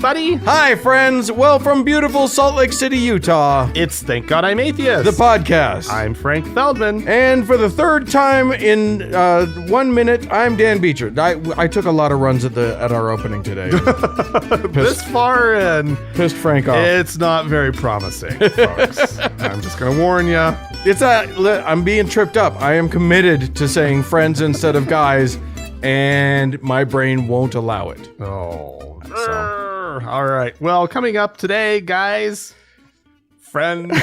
buddy. Hi, friends. Well, from beautiful Salt Lake City, Utah, It's Thank God I'm Atheist. the podcast. I'm Frank Feldman. And for the third time in 1 minute, I'm Dan Beecher. I took a lot of runs at our opening today. This far in, Pissed Frank off. it's not very promising, folks. I'm just going to warn you. I'm being tripped up. I am committed to saying friends instead of guys, and my brain won't allow it. Oh, all right. Well, coming up today, guys, friends,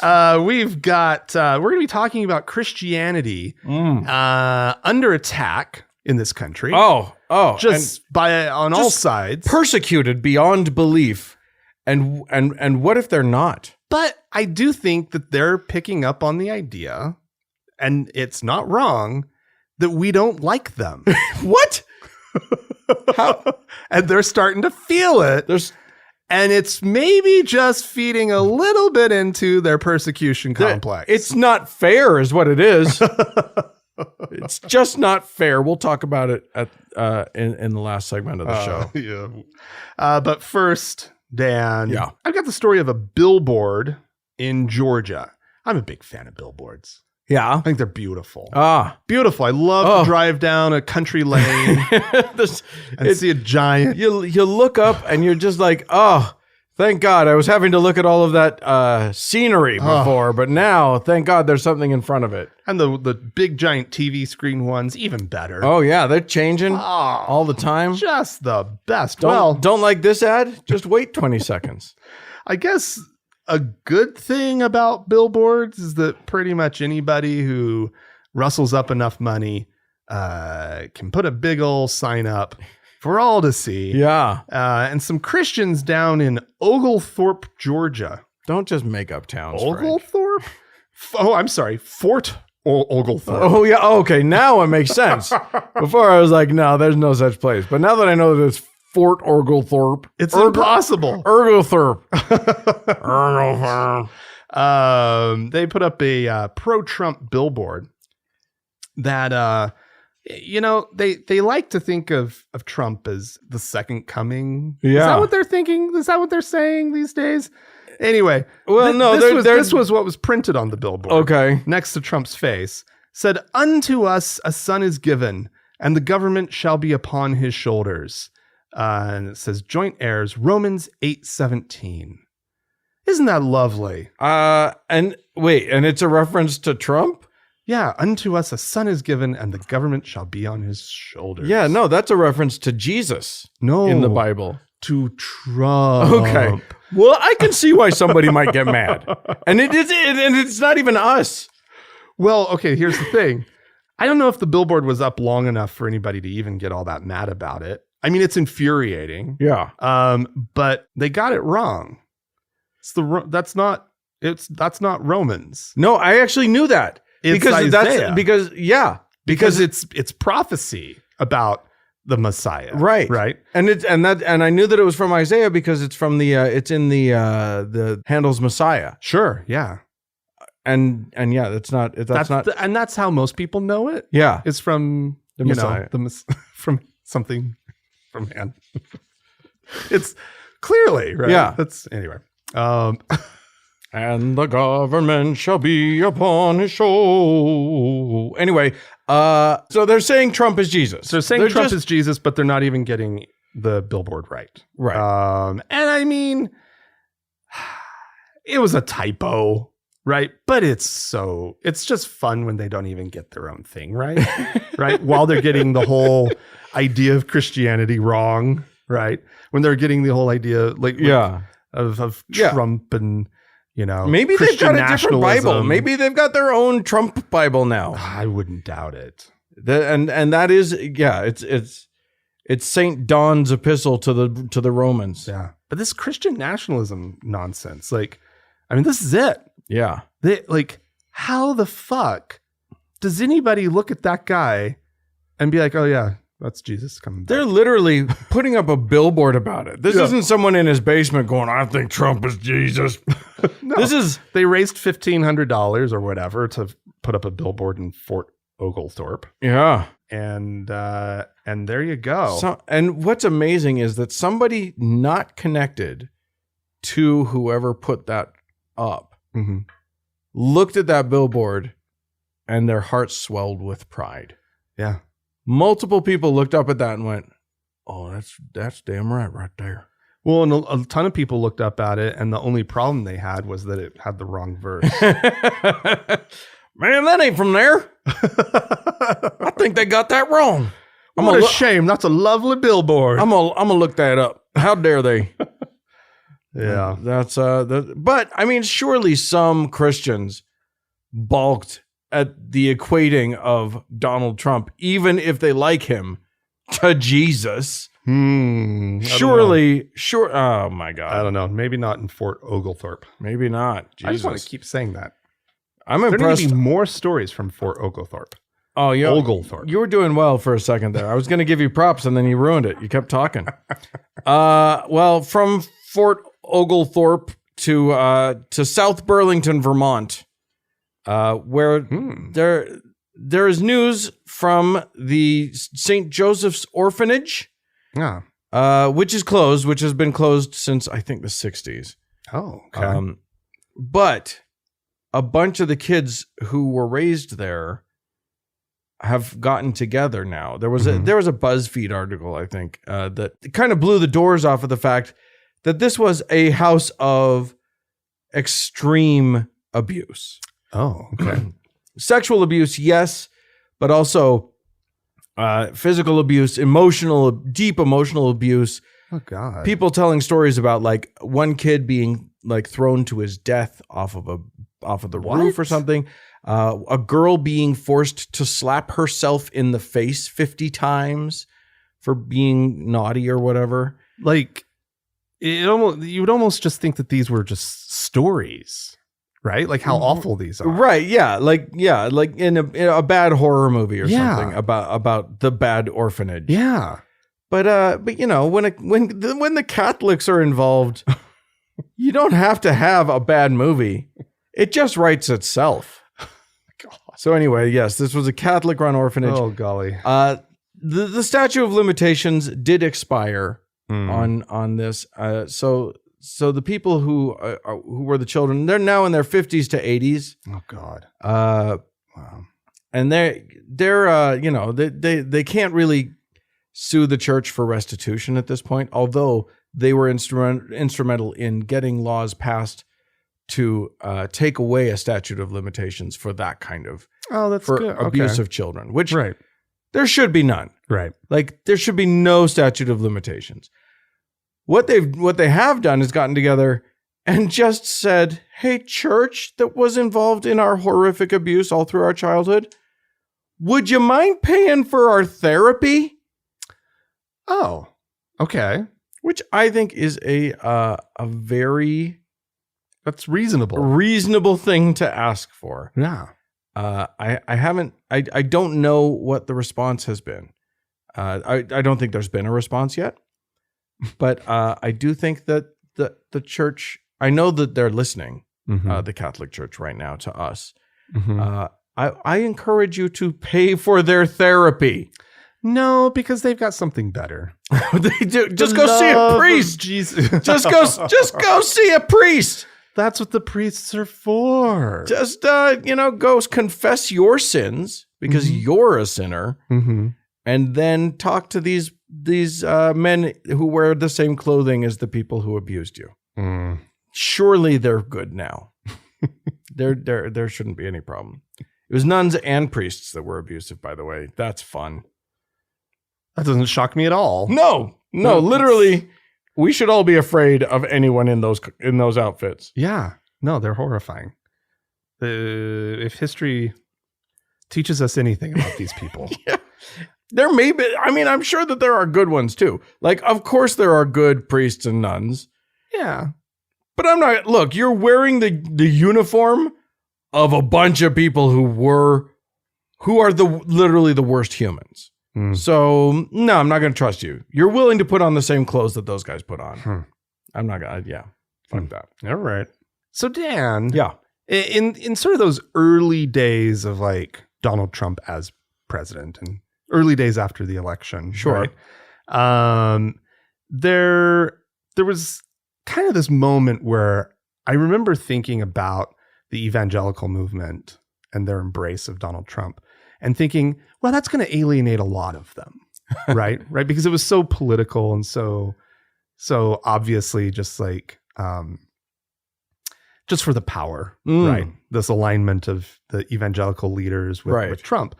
we're going to be talking about Christianity under attack in this country. Oh, just on all sides. Persecuted beyond belief. And what if they're not? But I do think that they're picking up on the idea, and it's not wrong, that we don't like them. What? How? And they're starting to feel it. And it's maybe just feeding a little bit into their persecution complex. It's not fair is what it is. It's just not fair. We'll talk about it in the last segment of the show. Yeah. But first, Dan, yeah. I've got the story of a billboard in Georgia. I'm a big fan of billboards. Yeah. I think they're beautiful. Beautiful. I love to drive down a country lane and see a giant. You look up and you're just like, oh, thank God. I was having to look at all of that scenery before, but now, thank God, there's something in front of it. And the big giant TV screen ones, even better. Oh, yeah. They're changing all the time. Just the best. Don't like this ad? Just wait 20 seconds. I guess a good thing about billboards is that pretty much anybody who rustles up enough money can put a big old sign up for all to see. Yeah. And some Christians down in Oglethorpe, Georgia. Don't just make up towns, Oglethorpe? Oh, I'm sorry. Fort Oglethorpe. Oh, yeah. Okay. Now it makes sense. Before I was like, no, there's no such place. But now that I know that it's Fort Oglethorpe. It's impossible. Oglethorpe. They put up a pro-Trump billboard that, they like to think of Trump as the second coming. Yeah. Is that what they're thinking? Is that what they're saying these days? Anyway. Well, this was what was printed on the billboard. Okay. Next to Trump's face. Said, "Unto us a son is given, and the government shall be upon his shoulders." And it says joint heirs, Romans 8:17. Isn't that lovely? And it's a reference to Trump? Yeah, unto us a son is given, and the government shall be on his shoulders. Yeah, no, that's a reference to Jesus. No, in the Bible. To Trump. Okay. Well, I can see why somebody might get mad. And it's not even us. Well, okay, here's the thing. I don't know if the billboard was up long enough for anybody to even get all that mad about it. I mean, it's infuriating. Yeah. But they got it wrong. That's not Romans. No, I actually knew that. It's Isaiah. Because it's prophecy about the Messiah. Right. Right. And I knew that it was from Isaiah because it's from it's in the Handel's Messiah. Sure. Yeah. And yeah, that's not. And that's how most people know it. Yeah. It's from the Messiah. From something from man. It's clearly right. Yeah. That's anyway. And the government shall be upon his shoulder. Anyway, so they're saying Trump is Jesus. So they're saying Trump is Jesus, but they're not even getting the billboard right. Right. And I mean, it was a typo, right? But it's just fun when they don't even get their own thing right. Right. While they're getting the whole idea of Christianity wrong, right? When they're getting the whole idea of Trump and maybe they've got a different Bible. Maybe they've got their own Trump Bible now. I wouldn't doubt it. And that is it's Saint Don's epistle to the Romans. Yeah, but this Christian nationalism nonsense, this is it. Yeah, how the fuck does anybody look at that guy and be like, oh yeah, that's Jesus coming back? They're literally putting up a billboard about it. This isn't someone in his basement going, I think Trump is Jesus. No, they raised $1,500 or whatever to put up a billboard in Fort Oglethorpe. Yeah. And there you go. So, and what's amazing is that somebody not connected to whoever put that up looked at that billboard and their hearts swelled with pride. Yeah. Multiple people looked up at that and went, "Oh, that's damn right there." Well, and a ton of people looked up at it, and the only problem they had was that it had the wrong verse. Man, that ain't from there. I think they got that wrong. What a shame. That's a lovely billboard. I'm gonna look that up. How dare they? Yeah. That's but I mean, surely some Christians balked at the equating of Donald Trump, even if they like him, to Jesus. Surely, sure. Oh my God. I don't know. Maybe not in Fort Oglethorpe. Maybe not. Jesus. I just want to keep saying that. I'm There impressed. need to be more stories from Fort Oglethorpe. Oh, yeah. Oglethorpe. You were doing well for a second there. I was going to give you props and then you ruined it. You kept talking. Well, from Fort Oglethorpe to South Burlington, Vermont, where there is news from the St. Joseph's Orphanage, which is closed, which has been closed since I think the 60s. Oh, okay. But a bunch of the kids who were raised there have gotten together now. There was a BuzzFeed article, I think, that kind of blew the doors off of the fact that this was a house of extreme abuse. Oh, okay. Sexual abuse, yes, but also physical abuse, deep emotional abuse. Oh God. People telling stories about like one kid being like thrown to his death off of the roof or something. A girl being forced to slap herself in the face 50 times for being naughty or whatever. Like you would almost just think that these were just stories, right? Like how awful these are. Right. Yeah. Like in a bad horror movie or something about the bad orphanage. Yeah. But you know, when the Catholics are involved, you don't have to have a bad movie. It just writes itself. God. So anyway, yes, this was a Catholic-run orphanage. Oh golly. The statute of limitations did expire on this. So the people who were the children, they're now in their 50s to 80s. Oh God. Wow. And they're you know, they can't really sue the church for restitution at this point, although they were instrumental in getting laws passed to take away a statute of limitations for that kind of abuse of children, which there should be none. Right. Like there should be no statute of limitations. What they have done is gotten together and just said, "Hey, church that was involved in our horrific abuse all through our childhood, would you mind paying for our therapy?" Oh, okay. Which I think is a very That's reasonable. reasonable thing to ask for. Yeah. I don't know what the response has been. I don't think there's been a response yet, but I do think that the church, I know that they're listening, the Catholic Church right now to us. I encourage you to pay for their therapy. No, because they've got something better. They do. Just go see a priest. Jesus. Just go see a priest. That's what the priests are for. Just go confess your sins because you're a sinner, and then talk to these men who wear the same clothing as the people who abused you. Surely they're good now. There shouldn't be any problem. It was nuns and priests that were abusive, by the way. That's fun. That doesn't shock me at all. No, literally, we should all be afraid of anyone in those outfits. Yeah. No, they're horrifying. If history teaches us anything about these people. Yeah. There may be, I mean, I'm sure that there are good ones too. Like, of course there are good priests and nuns. Yeah. But look, you're wearing the uniform of a bunch of people who are literally the worst humans. So, no, I'm not going to trust you. You're willing to put on the same clothes that those guys put on. I'm not going to, fuck that. All right. So, Dan. Yeah. In sort of those early days of like Donald Trump as president and early days after the election. Sure. Right? There was kind of this moment where I remember thinking about the evangelical movement and their embrace of Donald Trump and thinking, well, that's going to alienate a lot of them, right? Right? Because it was so political and so obviously just like, just for the power, right? This alignment of the evangelical leaders with Trump.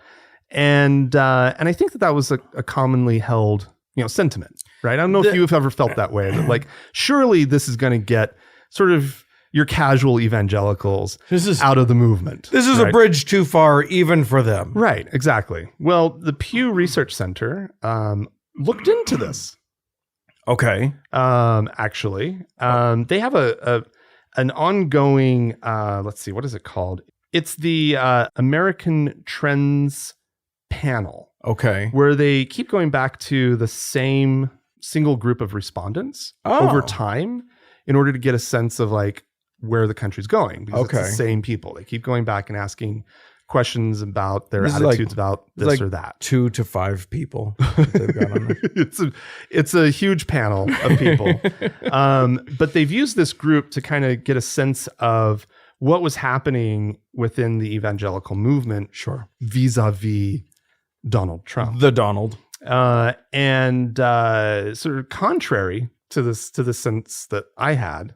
And I think that was a commonly held, sentiment, right? I don't know if you've ever felt that way, that like, surely this is going to get sort of your casual evangelicals out of the movement. This is a bridge too far, even for them. Right, exactly. Well, the Pew Research Center looked into this. Okay. Actually, they have an ongoing, let's see, what is it called? It's the American Trends Panel. Okay. Where they keep going back to the same single group of respondents over time in order to get a sense of like where the country's going. Because it's the same people. They keep going back and asking questions about their attitudes about this or that. 2 to 5 people they've got on there. It's a huge panel of people. But they've used this group to kind of get a sense of what was happening within the evangelical movement. Sure. Vis-a-vis Donald Trump. The Donald. And sort of contrary to the sense that I had,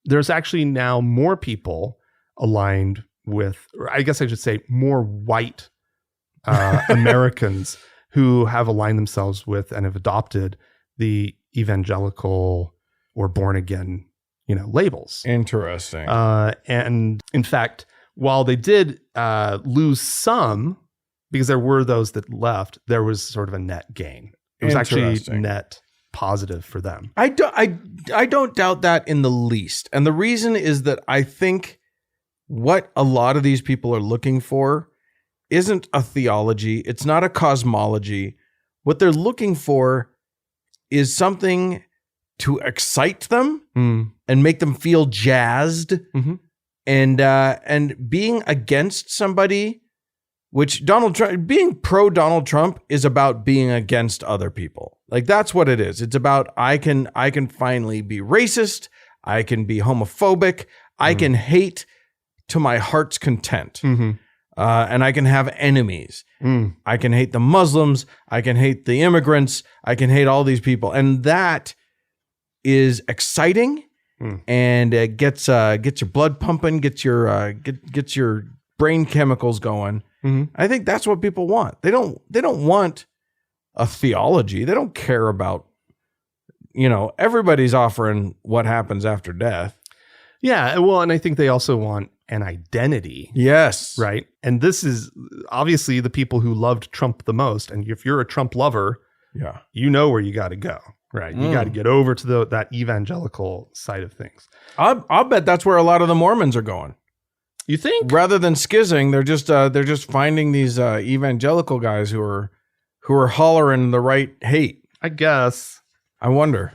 there's actually now more people aligned with, or I guess I should say more white Americans who have aligned themselves with and have adopted the evangelical or born again, labels. Interesting. And in fact, while they did lose some, because there were those that left, there was sort of a net gain. It was actually net positive for them. I don't doubt that in the least. And the reason is that I think what a lot of these people are looking for isn't a theology. It's not a cosmology. What they're looking for is something to excite them and make them feel jazzed. Mm-hmm. And being against somebody, which Donald Trump, being pro Donald Trump is about being against other people. Like that's what it is. It's about I can finally be racist. I can be homophobic. I can hate to my heart's content. Mm-hmm. And I can have enemies. I can hate the Muslims. I can hate the immigrants. I can hate all these people. And that is exciting and it gets your blood pumping, gets your brain chemicals going. Mm-hmm. I think that's what people want. They don't want a theology. They don't care about, everybody's offering what happens after death. Yeah. Well, and I think they also want an identity. Yes. Right. And this is obviously the people who loved Trump the most. And if you're a Trump lover, you know where you got to go. Right. You got to get over to that evangelical side of things. I'll bet that's where a lot of the Mormons are going. You think? Rather than skizzing, they're just finding these evangelical guys who are hollering the right hate. I guess. I wonder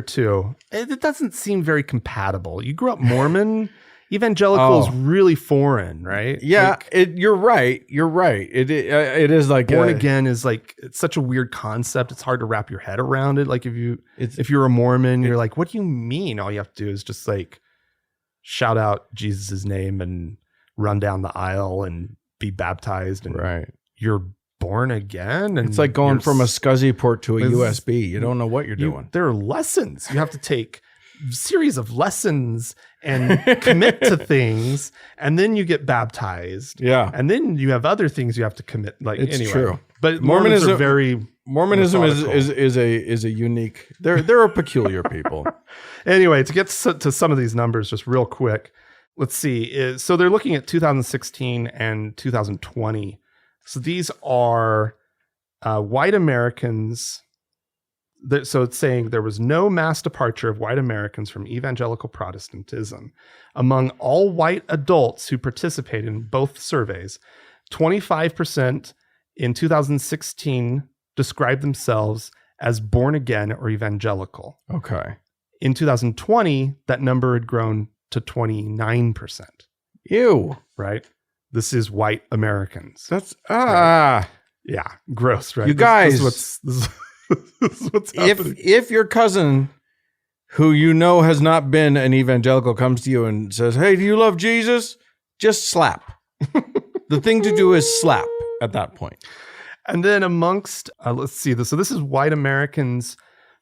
too. It doesn't seem very compatible. You grew up Mormon. Evangelical is really foreign, right? Yeah, you're right. You're right. It is like born again is like it's such a weird concept. It's hard to wrap your head around it. Like if you're a Mormon, you're like, what do you mean? All you have to do is just like shout out Jesus's name and run down the aisle and be baptized, and you're born again. And it's like going from a SCSI port to a USB. You don't know what you're doing. There are lessons you have to take. Series of lessons and commit to things, and then you get baptized. Yeah, and then you have other things you have to commit. Like it's anyway. True, but Mormonism are very Mormonism is a unique. They're a peculiar people. Anyway, to get to some of these numbers, just real quick, let's see. So they're looking at 2016 and 2020. So these are white Americans. So it's saying there was no mass departure of white Americans from evangelical Protestantism. Among all white adults who participated in both surveys, 25% in 2016 described themselves as born again or evangelical. Okay. In 2020, that number had grown to 29%. Ew. Right? This is white Americans. That's right? Yeah, gross, right? You guys, this is what's happening. if your cousin, who you know has not been an evangelical, comes to you and says, "Hey, do you love Jesus?" Just slap. The thing to do is slap at that point. And then amongst, let's see this. So this is white Americans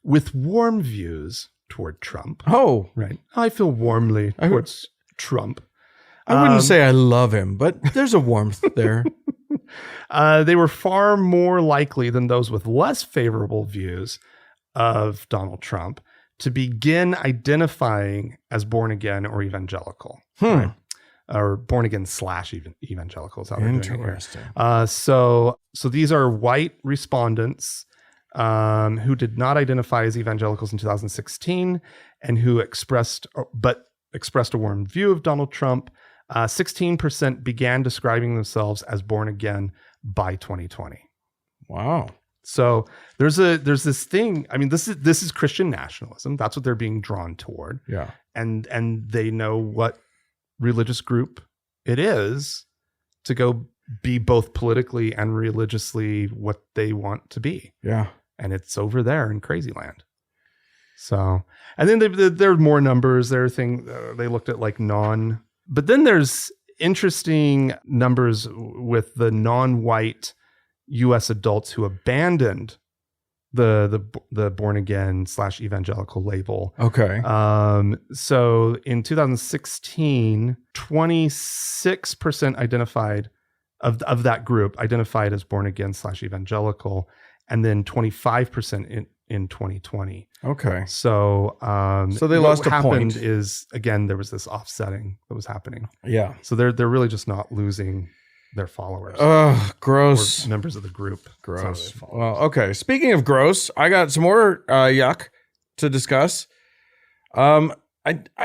with warm views toward Trump. Oh, Right. I feel warmly towards Trump. I wouldn't say I love him, but there's a warmth there. They were far more likely than those with less favorable views of Donald Trump to begin identifying as born again or evangelical. Right? Or born again / evangelicals. Interesting. So these are white respondents who did not identify as evangelicals in 2016 and who expressed a warm view of Donald Trump. 16% began describing themselves as born again by 2020. Wow. So there's this thing. I mean, this is Christian nationalism. That's what they're being drawn toward. Yeah. And they know what religious group it is to go be both politically and religiously what they want to be. Yeah. And it's over there in crazy land. So, and then there are more numbers. There are things they looked at like but then there's interesting numbers with the non-white U.S. adults who abandoned the born again / evangelical label. Okay. So in 2016, 26% identified of that group identified as born again / evangelical, and then 25% in 2020. Okay. So so they lost a point. Is again there was this offsetting that was happening. Yeah. So they're really just not losing their followers. Ugh, gross. Or members of the group. Gross. Well, okay. Speaking of gross, I got some more yuck to discuss. I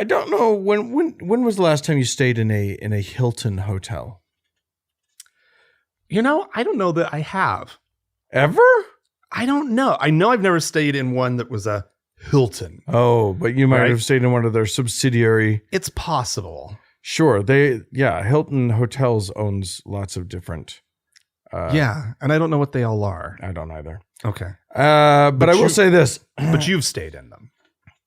don't know when was the last time you stayed in a Hilton hotel? You know, I don't know that I have. Ever? I don't know. I know I've never stayed in one that was a Hilton. Oh, but you might have stayed in one of their subsidiary. It's possible. Sure. Hilton Hotels owns lots of different. And I don't know what they all are. I don't either. Okay. But I will say this. But you've stayed in them.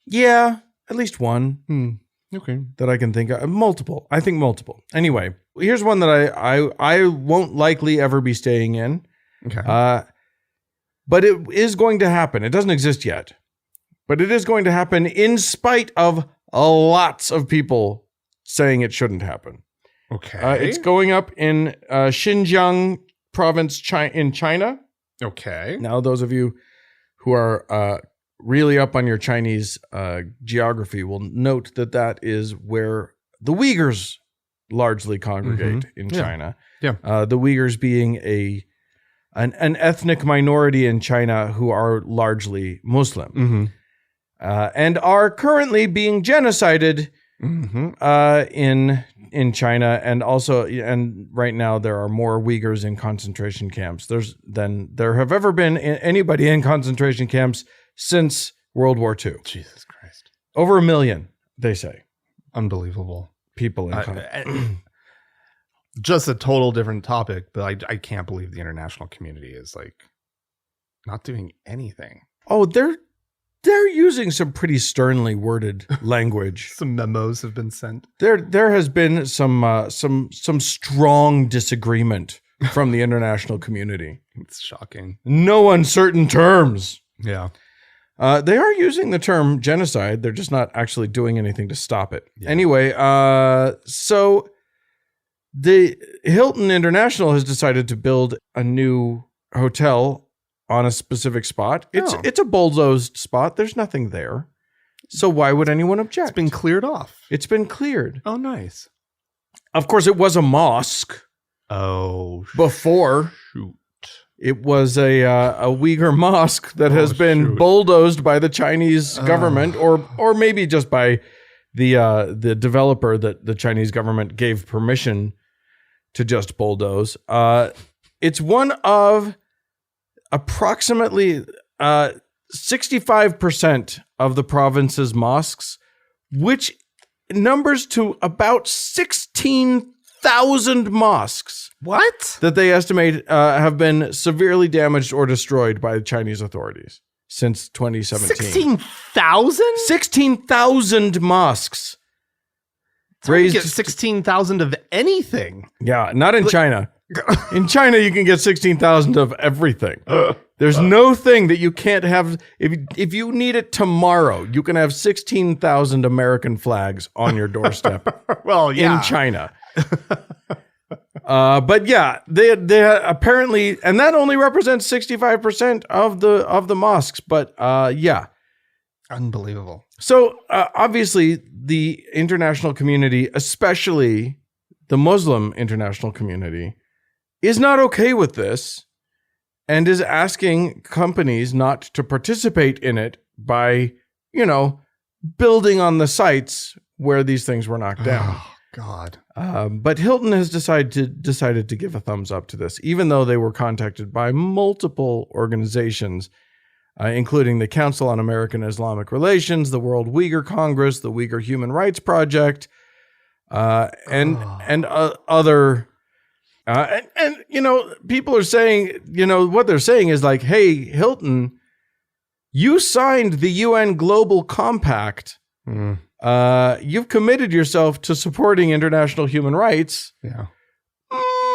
Yeah, at least one. Okay. That I can think of. Multiple. I think multiple. Anyway, here's one that I won't likely ever be staying in. Okay. But it is going to happen. It doesn't exist yet. But it is going to happen in spite of lots of people saying it shouldn't happen. Okay. It's going up in Xinjiang province in China. Okay. Now, those of you who are really up on your Chinese geography will note that is where the Uyghurs largely congregate in China. Yeah. The Uyghurs being an ethnic minority in China who are largely Muslim and are currently being genocided in China, and right now there are more Uyghurs in concentration camps than there have ever been anybody in concentration camps since World War II. Jesus Christ. Over 1 million, they say. Unbelievable. People in just a total different topic, but I can't believe the international community is like not doing anything. Oh, they're using some pretty sternly worded language. Some memos have been sent. There has been some strong disagreement from the international community. It's shocking. No uncertain terms. Yeah. They are using the term genocide. They're just not actually doing anything to stop it. Yeah. Anyway, so the Hilton International has decided to build a new hotel on a specific spot. It's a bulldozed spot. There's nothing there. So why would anyone object? It's been cleared off. It's been cleared. Oh, nice. Of course, it was a mosque. Oh, before. Shoot. It was a Uyghur mosque that has been bulldozed by the Chinese government, or maybe just by the developer that the Chinese government gave permission to just bulldoze. It's one of approximately 65% of the province's mosques, which numbers to about 16,000 16,000 mosques What? that they estimate have been severely damaged or destroyed by the Chinese authorities since 2017. 16,000? 16,000 mosques. Raised get 16,000 of anything. Yeah, not in China. In China, you can get 16,000 of everything. There's no thing that you can't have. If you need it tomorrow, you can have 16,000 American flags on your doorstep. Well, yeah. In China. But yeah, they apparently, and that only represents 65% of the mosques. But yeah, unbelievable. So obviously, the international community, especially the Muslim international community, is not okay with this and is asking companies not to participate in it by, building on the sites where these things were knocked down. Oh, God. But Hilton has decided to give a thumbs up to this, even though they were contacted by multiple organizations, including the Council on American Islamic Relations, the World Uyghur Congress, the Uyghur Human Rights Project, and other. And people are saying, what they're saying is like, hey, Hilton, you signed the UN Global Compact. You've committed yourself to supporting international human rights. Yeah.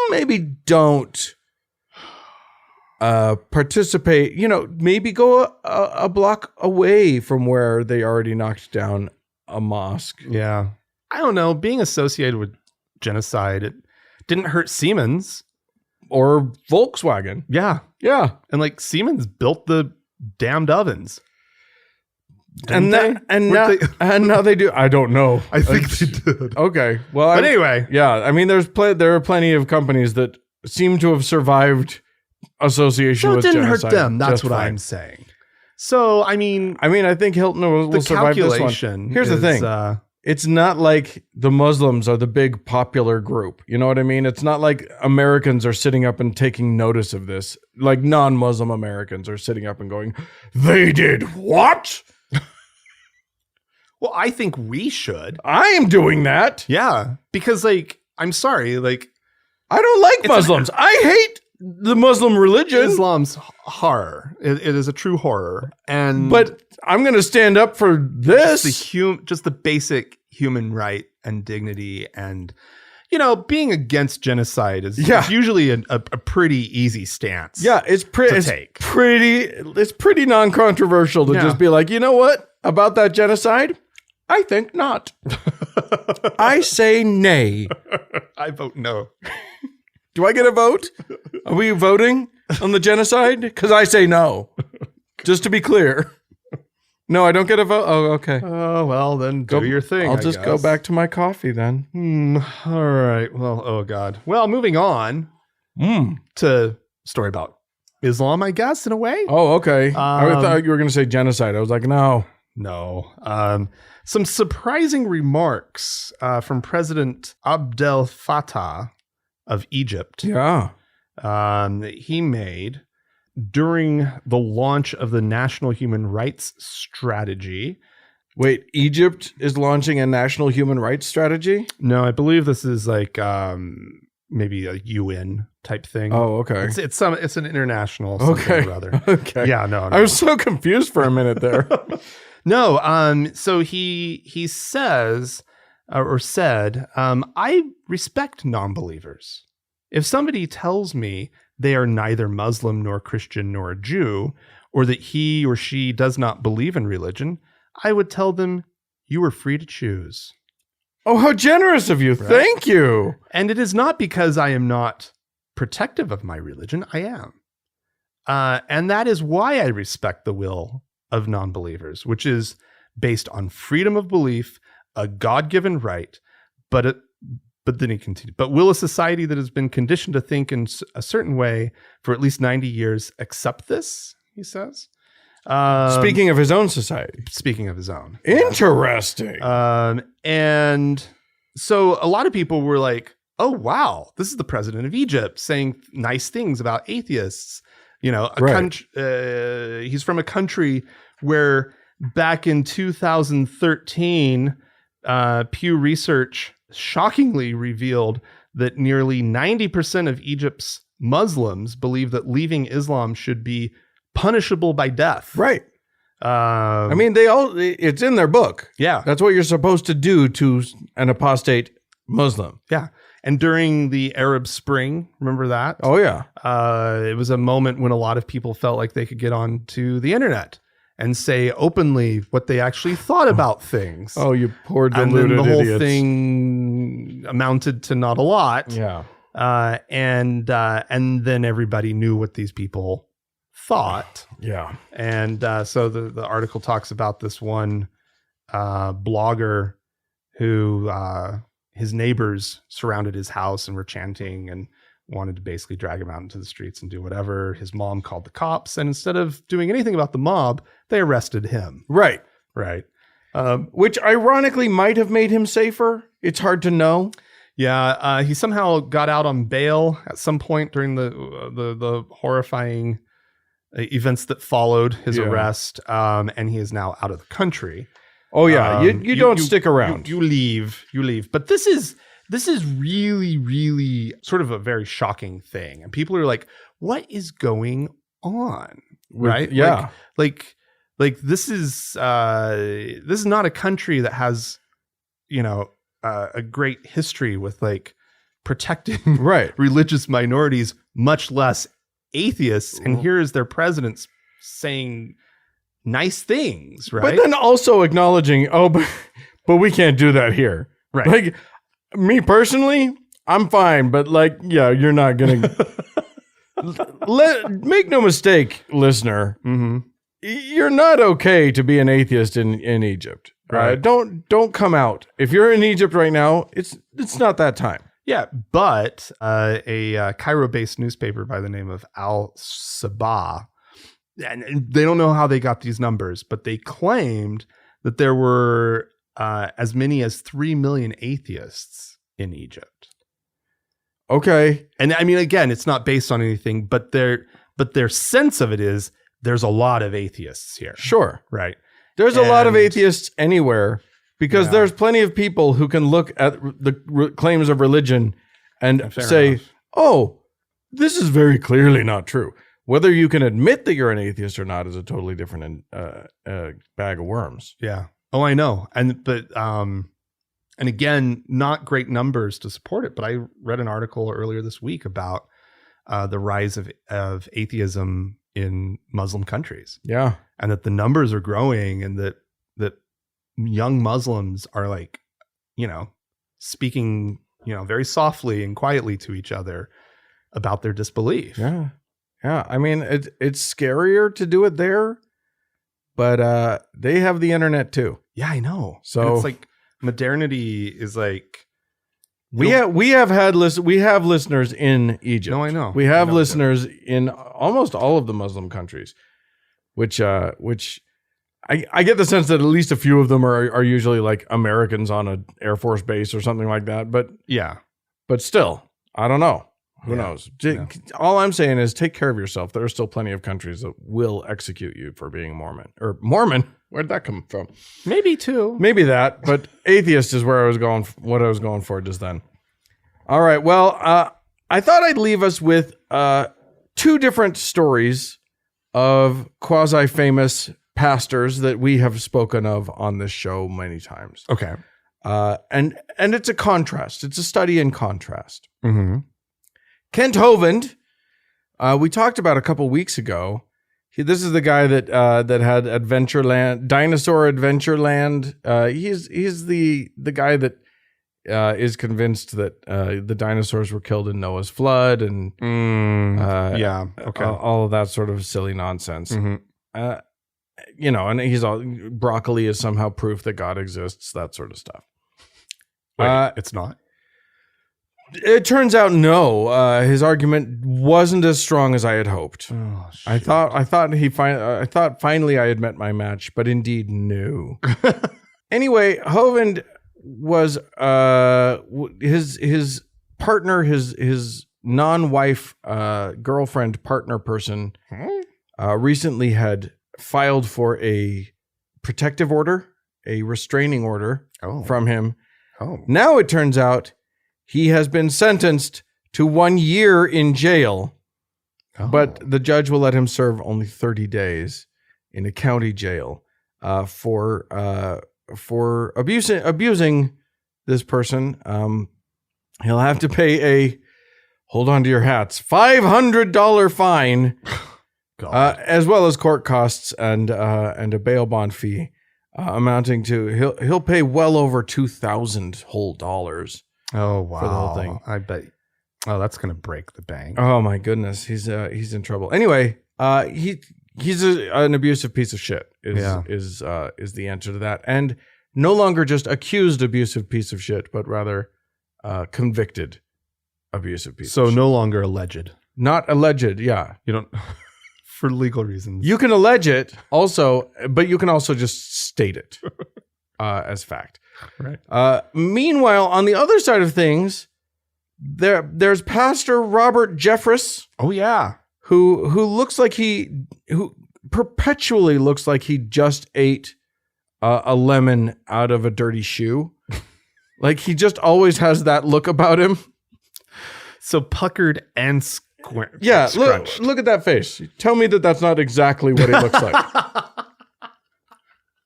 Maybe don't participate, maybe go a block away from where they already knocked down a mosque. Yeah. I don't know. Being associated with genocide, it didn't hurt Siemens. Or Volkswagen. Yeah. Yeah. And like Siemens built the damned ovens. And now they do. I don't know. I think they did. Okay. Well, but anyway. Yeah. I mean, there are plenty of companies that seem to have survived association with genocide. It didn't hurt them. That's what I'm saying. So, I mean, I think Hilton will survive this one. Here's the thing. It's not like the Muslims are the big popular group. You know what I mean? It's not like Americans are sitting up and taking notice of this. Like non-Muslim Americans are sitting up and going, they did what? Well, I think we should. I am doing that. Yeah. Because I'm sorry, I don't like Muslims. I hate the Muslim religion. Islam's horror. It is a true horror. But I'm going to stand up for this. Just the basic human right and dignity, and being against genocide is usually a pretty easy stance. Yeah, it's pretty non-controversial to just be like, you know what about that genocide? I think not. I say nay. I vote no. Do I get a vote? Are we voting on the genocide? Because I say no. Just to be clear. No, I don't get a vote. Oh, okay. Oh, well, then do your thing. I'll just go back to my coffee then. All right. Well, oh, God. Well, moving on to story about Islam, I guess, in a way. Oh, okay. I thought you were going to say genocide. I was like, no. No. Some surprising remarks from President Abdel Fattah of Egypt. Yeah. He made during the launch of the National Human Rights Strategy. Wait, Egypt is launching a National Human Rights Strategy? No, I believe this is like maybe a UN type thing. Oh, okay. It's an international something or other. Okay. Yeah, no. I was so confused for a minute there. No, so he says or said, I respect non-believers. If somebody tells me they are neither Muslim nor Christian nor a Jew, or that he or she does not believe in religion, I would tell them, you are free to choose. Oh, how generous of you. Right? Thank you. And it is not because I am not protective of my religion. I am. And that is why I respect the will of non-believers, which is based on freedom of belief, a God-given right, but then he continued, but will a society that has been conditioned to think in a certain way for at least 90 years accept this, he says. Speaking of his own society. Speaking of his own. Interesting. And so a lot of people were like, oh, wow, this is the president of Egypt saying nice things about atheists. He's from a country where back in 2013, Pew Research shockingly revealed that nearly 90% of Egypt's Muslims believe that leaving Islam should be punishable by death. Right. I mean, it's in their book. Yeah. That's what you're supposed to do to an apostate Muslim. Yeah. And during the Arab Spring, remember that? Oh, yeah. It was a moment when a lot of people felt like they could get onto the internet and say openly what they actually thought about things. Oh, you poor and deluded then the whole idiots. thing amounted to not a lot. Yeah. And then everybody knew what these people thought. Yeah. And so the article talks about this one blogger who his neighbors surrounded his house and were chanting and wanted to basically drag him out into the streets and do whatever. His mom called the cops, and instead of doing anything about the mob, they arrested him. Right. Right. Which ironically might have made him safer. It's hard to know. Yeah. He somehow got out on bail at some point during the horrifying events that followed his arrest. And he is now out of the country. Oh yeah. You don't stick around. You leave. But this is really, really sort of a very shocking thing. And people are like, what is going on? Right? Yeah. Like this is not a country that has, a great history with like protecting right. religious minorities, much less atheists. And here is their president saying nice things, right? But then also acknowledging, but we can't do that here. Right. Like me personally, I'm fine, but like, yeah, you're not gonna make no mistake, listener. Mm-hmm. You're not okay to be an atheist in Egypt. Right. Don't come out. If you're in Egypt right now, it's not that time. Yeah, but a Cairo-based newspaper by the name of Al Sabah, and they don't know how they got these numbers, but they claimed that there were as many as 3 million atheists in Egypt. Okay. And I mean, again, it's not based on anything, but their sense of it is there's a lot of atheists here. Sure. Right. There's a lot of atheists anywhere because there's plenty of people who can look at the claims of religion and say, oh, this is very clearly not true. Whether you can admit that you're an atheist or not is a totally different bag of worms. Yeah. Oh, I know. And again, not great numbers to support it, but I read an article earlier this week about the rise of atheism in Muslim countries. Yeah. And that the numbers are growing, and that young Muslims are like, speaking, very softly and quietly to each other about their disbelief. Yeah. Yeah. I mean, it's scarier to do it there, but they have the internet too. Yeah, I know. So and it's like modernity is like, we have listeners in Egypt. No, I know. We have listeners in almost all of the Muslim countries, which I get the sense that at least a few of them are usually like Americans on an Air Force base or something like that. But yeah, but still, I don't know. Who knows? All I'm saying is take care of yourself. There are still plenty of countries that will execute you for being Mormon. Or Mormon? Where'd that come from? Maybe two. Maybe that, but atheist is where I was going. What I was going for just then. All right. Well, I thought I'd leave us with 2 different stories of quasi-famous pastors that we have spoken of on this show many times. Okay. And it's a contrast. It's a study in contrast. Mm-hmm. Kent Hovind, we talked about a couple weeks ago. This is the guy that had Adventureland, Dinosaur Adventureland. He's the guy that is convinced that the dinosaurs were killed in Noah's flood and all of that sort of silly nonsense. Mm-hmm. And he's all broccoli is somehow proof that God exists, that sort of stuff. Wait, it's not. It turns out no. His argument wasn't as strong as I had hoped. Oh, I thought finally I had met my match, but indeed no. Anyway, Hovind was his partner, his non-wife girlfriend partner person recently had filed for a protective order, a restraining order from him. Oh. Now it turns out he has been sentenced to 1 year in jail, but the judge will let him serve only 30 days in a county jail for abusing this person. He'll have to pay a, hold on to your hats, $500 fine, as well as court costs and a bail bond fee, amounting to he'll pay well over $2,000 whole dollars. Oh wow! For the whole thing. I bet. Oh, that's gonna break the bank. Oh my goodness, he's in trouble. Anyway, he's an abusive piece of shit. Is the answer to that, and no longer just accused abusive piece of shit, but rather convicted abusive piece. So of shit. No longer alleged. Not alleged. Yeah, you don't. For legal reasons, you can allege it also, but you can also just state it as fact. Right. Meanwhile, on the other side of things, there's Pastor Robert Jeffress. Oh yeah, who looks like who perpetually looks like he just ate a lemon out of a dirty shoe. Like he just always has that look about him. So puckered and square. Yeah, look at that face. Tell me that that's not exactly what he looks like.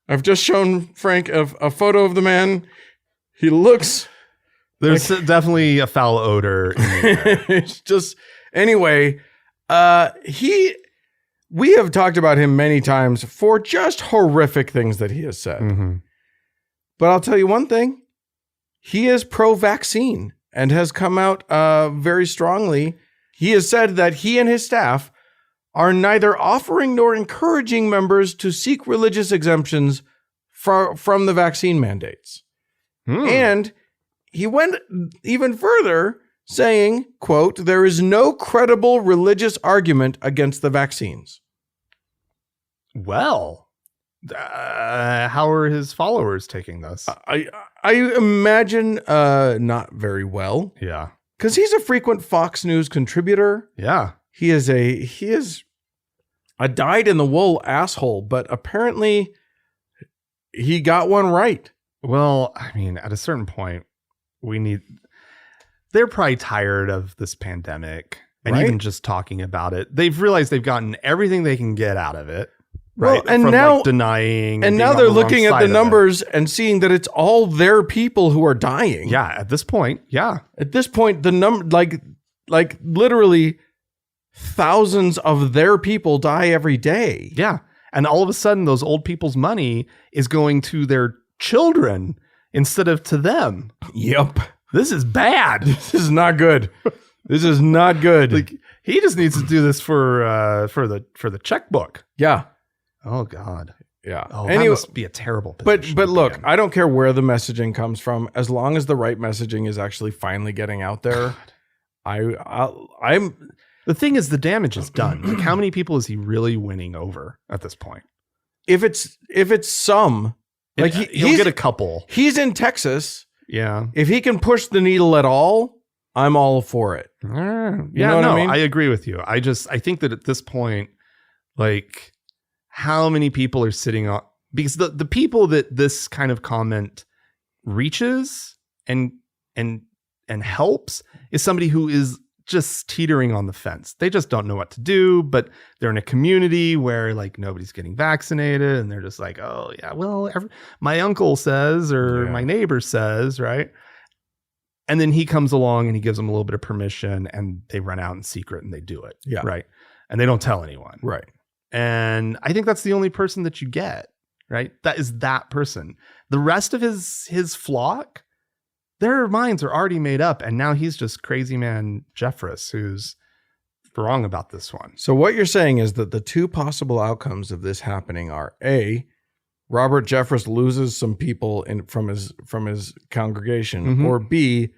I've just shown Frank a photo of the man. He looks. There's definitely a foul odor in there. It's just anyway. We have talked about him many times for just horrific things that he has said. Mm-hmm. But I'll tell you one thing: he is pro-vaccine and has come out very strongly. He has said that he and his staff are neither offering nor encouraging members to seek religious exemptions from the vaccine mandates. And he went even further, saying, quote, "There is no credible religious argument against the vaccines." Well, how are his followers taking this? I imagine not very well. Yeah. Because he's a frequent Fox News contributor. Yeah. He is a dyed-in-the-wool asshole, but apparently he got one right. Well, I mean, at a certain point, they're probably tired of this pandemic and Right? even just talking about it. They've realized they've gotten everything they can get out of it. Right. Well, and From now like denying. And now they're looking at the numbers and seeing that it's all their people who are dying. Yeah. At this point. Yeah. At this point, the number, like literally thousands of their people die every day. Yeah. And all of a sudden, those old people's money is going to their children instead of to them. Yep. This is bad. This is not good. This is not good. Like he just needs to do this for the checkbook. Yeah. Oh God. Yeah. Oh, anyway, that must be a terrible position. but look, man. I don't care where the messaging comes from, as long as the right messaging is actually finally getting out there. I'm. The thing is, the damage is done. Like, how many people is he really winning over at this point? If it's some, like he'll get a couple. He's in Texas. Yeah. If he can push the needle at all, I'm all for it. Yeah. know what I mean? I agree with you. I think that at this point, like, how many people are sitting on, because the people that this kind of comment reaches and helps is somebody who is just teetering on the fence. They just don't know what to do, but they're in a community where like nobody's getting vaccinated and they're just like, oh yeah, well, my uncle says, or my neighbor says, right? And then he comes along and he gives them a little bit of permission and they run out in secret and they do it. Yeah. Right. And they don't tell anyone. Right. And I think that's the only person that you get, right? That is that person. The rest of his flock, their minds are already made up. And now he's just crazy man Jeffress, who's wrong about this one. So what you're saying is that the two possible outcomes of this happening are A, Robert Jeffress loses some people from his congregation, or B,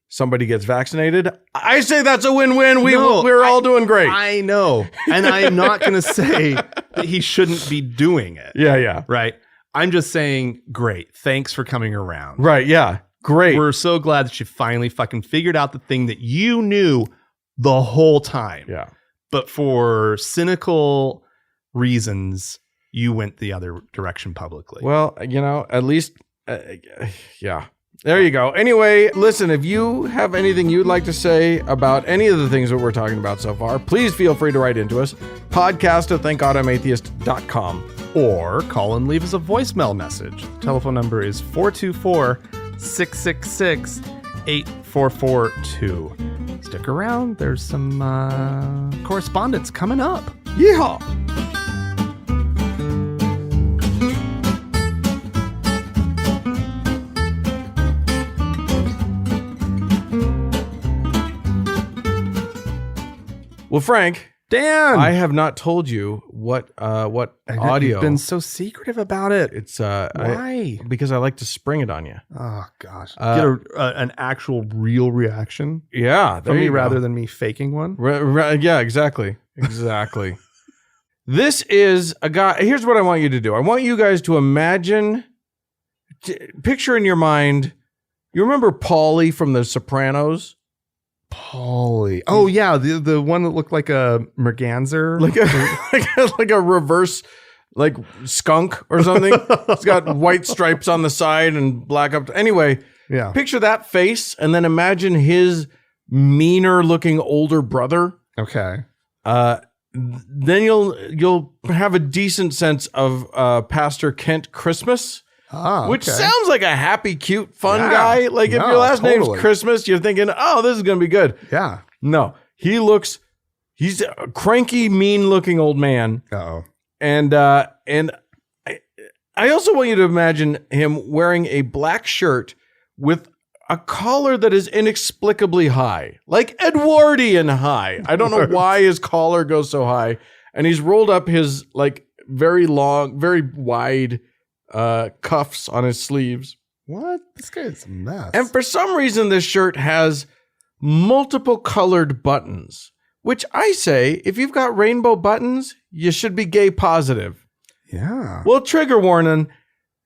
somebody gets vaccinated. I say that's a win-win. We're all doing great. I know. And I'm not going to say that he shouldn't be doing it. Yeah. Right. I'm just saying, great. Thanks for coming around. Right. Yeah. Great. We're so glad that you finally fucking figured out the thing that you knew the whole time. Yeah. But for cynical reasons, you went the other direction publicly. Well, at least, yeah. There you go. Anyway, listen, if you have anything you'd like to say about any of the things that we're talking about so far, please feel free to write into us. podcast@thankgodimatheist.com. Or call and leave us a voicemail message. The telephone number is 424-666-8442. Stick around. There's some correspondence coming up. Yeehaw! Well, Frank, Dan, I have not told you what audio. You've been so secretive about it. It's Why? because I like to spring it on you. Oh gosh, get an actual real reaction Yeah, there from me you go. rather than me faking one. Yeah, exactly. This is a guy. Here's what I want you to do. I want you guys to imagine, picture in your mind. You remember Paulie from The Sopranos? Paulie. Oh yeah, the one that looked like a merganser, like a reverse, like skunk or something. It's got white stripes on the side and black up. Anyway, yeah. picture that face, and then imagine his meaner looking older brother. Okay. Then you'll have a decent sense of Pastor Kent Christmas. Which sounds like a happy, cute, fun guy. Like if your last name's Christmas, you're thinking, oh, this is going to be good. Yeah. No, he's a cranky, mean looking old man. Uh-oh. And I also want you to imagine him wearing a black shirt with a collar that is inexplicably high, like Edwardian high. I don't know why his collar goes so high. And he's rolled up his like very long, very wide cuffs on his sleeves. What? This guy's a mess. And for some reason, this shirt has multiple colored buttons, which I say, if you've got rainbow buttons, you should be gay positive. Yeah. Well, trigger warning,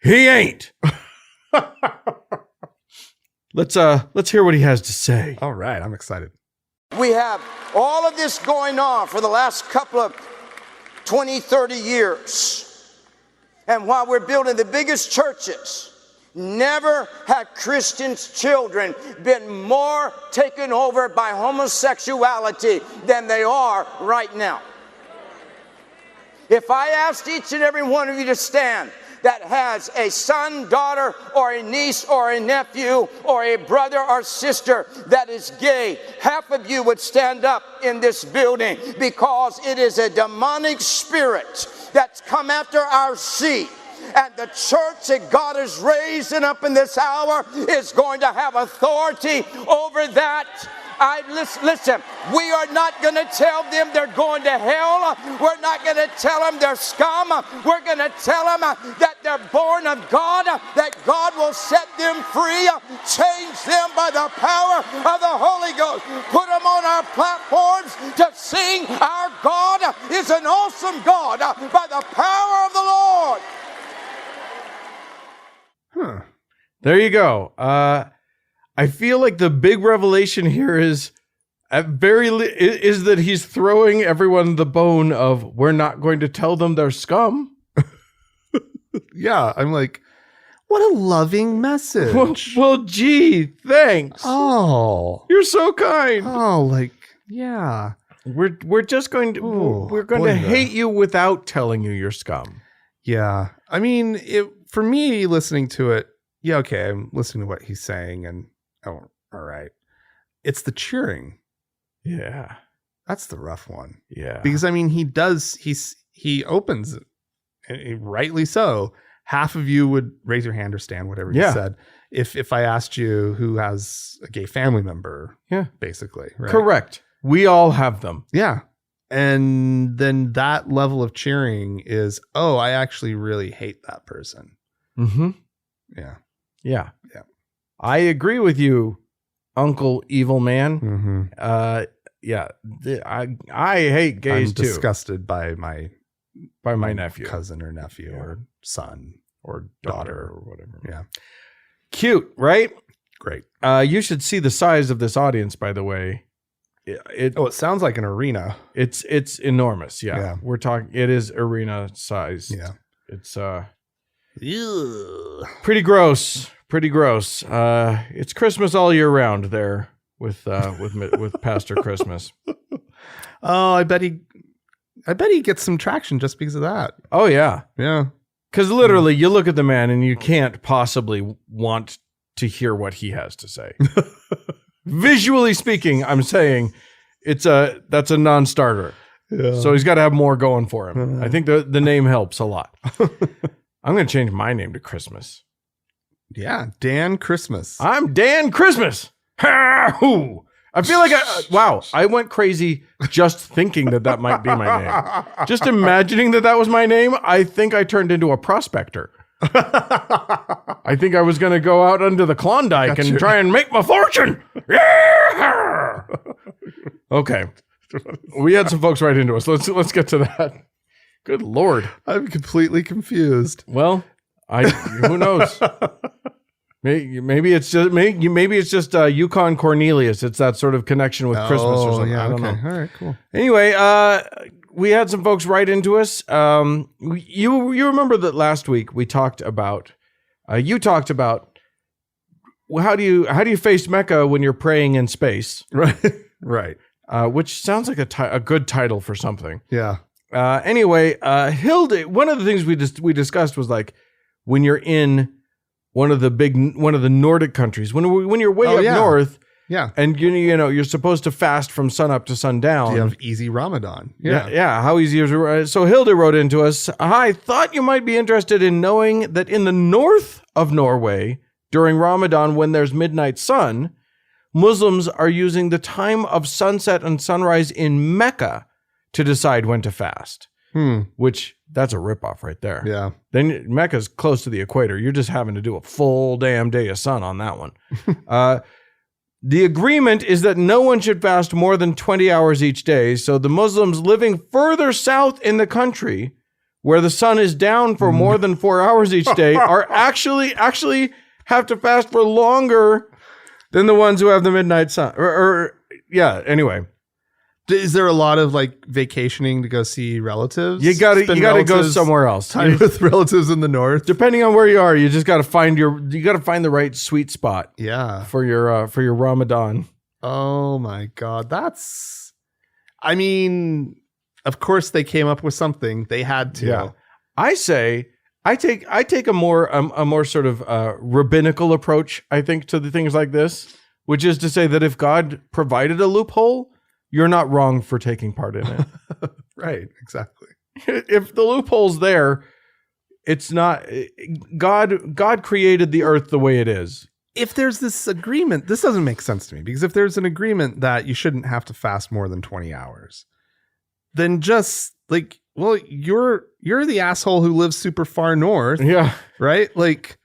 he ain't. Let's hear what he has to say. All right, I'm excited. We have all of this going on for the last couple of 20, 30 years. And while we're building the biggest churches, never have Christians' children been more taken over by homosexuality than they are right now. If I asked each and every one of you to stand that has a son, daughter, or a niece, or a nephew, or a brother or sister that is gay, half of you would stand up in this building because it is a demonic spirit that's come after our seed. And the church that God is raising up in this hour is going to have authority over that. Listen, we are not going to tell them they're going to hell. We're not going to tell them they're scum. We're going to tell them that they're born of God, that God will set them free, change them by the power of the Holy Ghost, put them on our platforms to sing our God is an awesome God by the power of the Lord. Huh. There you go. I feel like the big revelation here is that he's throwing everyone the bone of we're not going to tell them they're scum. Yeah, I'm like, what a loving message. Well, gee, thanks. Oh, You're so kind. oh, like, yeah. We're just going to we're going to hate you without telling you you're scum. Yeah. I mean, for me, listening to it, yeah, okay, I'm listening to what he's saying, and oh, all right. It's the cheering. Yeah. That's the rough one. Yeah. Because, I mean, he opens it, and rightly so. Half of you would raise your hand or stand, whatever you said. If I asked you who has a gay family member, basically. Right? Correct. We all have them. Yeah. And then that level of cheering is, oh, I actually really hate that person. Mm-hmm. Yeah. Yeah. Yeah. I agree with you, Uncle Evil Man. Mm-hmm. Yeah. I hate gays I'm too. disgusted by my nephew. cousin or nephew or son or daughter or whatever. Yeah. Cute, right? Great. You should see the size of this audience, by the way. It sounds like an arena. It's enormous. Yeah. Yeah. We're talking, it is arena size. Yeah. It's Ew. Pretty gross. Pretty gross. It's Christmas all year round there with Pastor Christmas. Oh, I bet he gets some traction just because of that. Oh yeah. Yeah. Because literally, you look at the man and you can't possibly want to hear what he has to say. Visually speaking, I'm saying that's a non-starter. Yeah. So he's got to have more going for him. I think the name helps a lot. I'm going to change my name to Christmas. Yeah, Dan Christmas. I'm Dan Christmas. Ha-hoo. I feel like I went crazy just thinking that might be my name. Just imagining that was my name, I think I turned into a prospector. I think I was going to go out under the Klondike and try and make my fortune. Yeah! Okay. We had some folks write into us. Let's get to that. Good Lord. I'm completely confused. Well, who knows? Maybe it's just Yukon Cornelius. It's that sort of connection with Christmas or something. Yeah, I don't know. All right, cool. Anyway, we had some folks write into us. You remember that last week we talked about you talked about how do you face Mecca when you're praying in space? Right. Which sounds like a good title for something. Yeah. Anyway, Hilde, one of the things we discussed was like when you're in one of the Nordic countries, when you're way up north, yeah, and you're supposed to fast from sun up to sundown. You have easy Ramadan. Yeah. How easy is it? So Hilde wrote into us. I thought you might be interested in knowing that in the north of Norway during Ramadan, when there's midnight sun, Muslims are using the time of sunset and sunrise in Mecca to decide when to fast. Which that's a ripoff right there. Yeah. Then Mecca's close to the equator. You're just having to do a full damn day of sun on that one. The agreement is that no one should fast more than 20 hours each day. So the Muslims living further south in the country, where the sun is down for more than 4 hours each day, are actually have to fast for longer than the ones who have the midnight sun. Anyway. Is there a lot of like vacationing to go see relatives? You got to go somewhere else. Time with relatives in the north. Depending on where you are, you just got to find the right sweet spot. Yeah. For your Ramadan. Oh my God. I mean, of course they came up with something. They had to. Yeah. I say I take a more sort of rabbinical approach, I think, to the things like this, which is to say that if God provided a loophole, you're not wrong for taking part in it. Right, exactly. If the loophole's there, it's not God created the earth the way it is. If there's this agreement, this doesn't make sense to me, because if there's an agreement that you shouldn't have to fast more than 20 hours, then just like, well, you're the asshole who lives super far north. Yeah. Right? Like